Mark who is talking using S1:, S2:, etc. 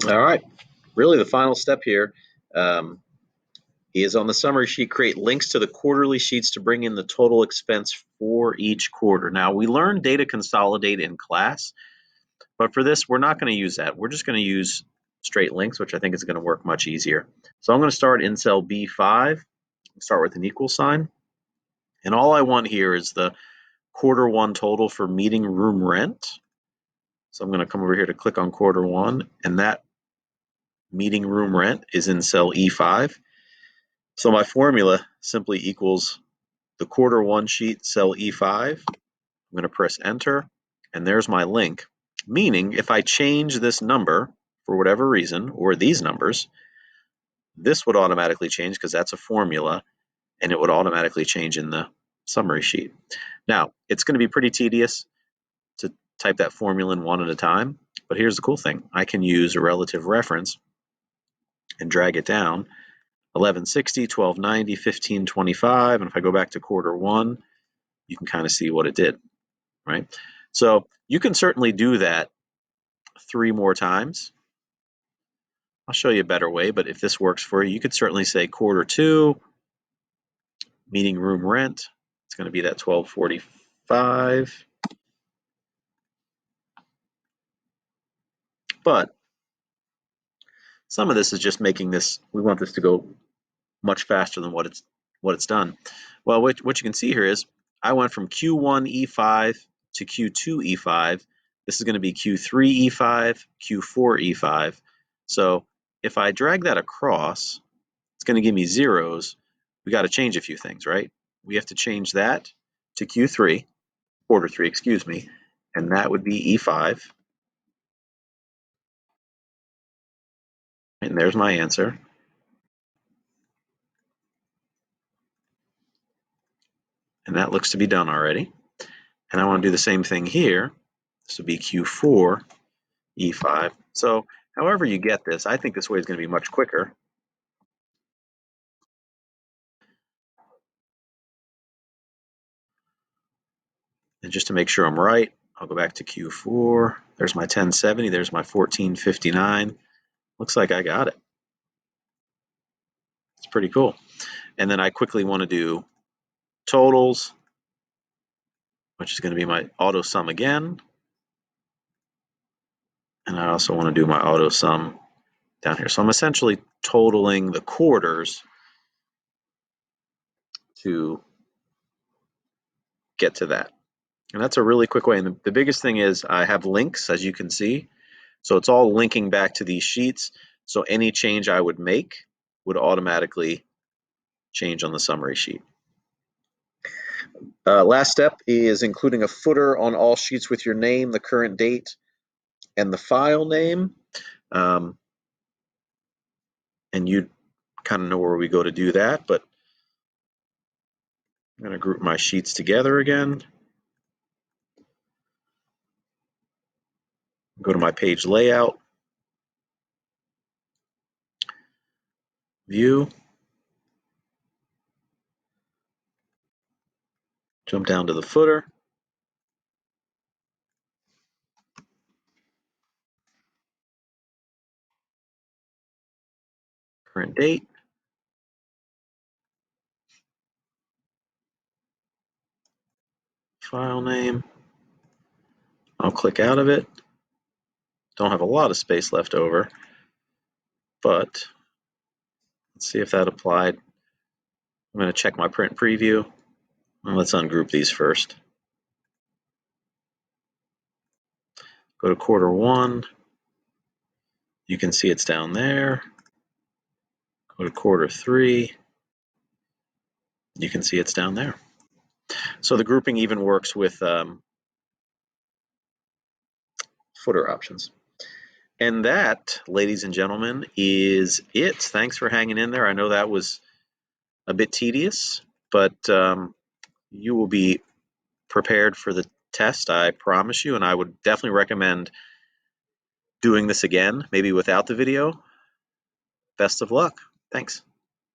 S1: All right, really the final step here is on the summary sheet, create links to the quarterly sheets to bring in the total expense for each quarter. Now, we learned data consolidate in class, but for this, we're not going to use that. We're just going to use straight links, which I think is going to work much easier. So I'm going to start in cell B5, start with an equal sign. And all I want here is the quarter one total for meeting room rent. So I'm going to come over here to click on quarter one, and that meeting room rent is in cell E5. So my formula simply equals the quarter one sheet, cell E5. I'm going to press enter, and there's my link. Meaning, if I change this number for whatever reason, or these numbers, this would automatically change because that's a formula, and it would automatically change in the summary sheet. Now, it's going to be pretty tedious to type that formula in one at a time, but here's the cool thing. I can use a relative reference and drag it down. 1160, 1290, 1525, and if I go back to quarter one, you can kind of see what it did, right? So you can certainly do that 3 more times. I'll show you a better way, but if this works for you, you could certainly say quarter two, meeting room rent. It's going to be that 1245. But some of this is just making this, we want this to go much faster than what it's done. Well, what you can see here is I went from Q1 E5 to Q2 E5. This is going to be Q3 E5, Q4 E5. So if I drag that across, it's going to give me zeros. We got to change a few things, right? We have to change that to Q3, quarter 3, excuse me, and that would be E5. And there's my answer. And that looks to be done already. And I want to do the same thing here. This would be Q4, E5. So however you get this, I think this way is going to be much quicker. And just to make sure I'm right, I'll go back to Q4. There's my 1070. There's my 1459. Looks like I got it. It's pretty cool. And then I quickly want to do totals, which is going to be my auto sum again. And I also want to do my auto sum down here. So I'm essentially totaling the quarters to get to that. And that's a really quick way. And the biggest thing is I have links, as you can see. So it's all linking back to these sheets. So any change I would make would automatically change on the summary sheet. Last step is including a footer on all sheets with your name, the current date, and the file name. And you kind of know where we go to do that, but I'm going to group my sheets together again. Go to my page layout, view, jump down to the footer, current date, file name. I'll click out of it. Don't have a lot of space left over, but let's see if that applied. I'm going to check my print preview. And let's ungroup these first. Go to quarter one. You can see it's down there. Go to quarter three. You can see it's down there. So the grouping even works with footer options. And that, ladies and gentlemen, is it. Thanks for hanging in there. I know that was a bit tedious, but you will be prepared for the test, I promise you, and I would definitely recommend doing this again, maybe without the video. Best of luck. Thanks.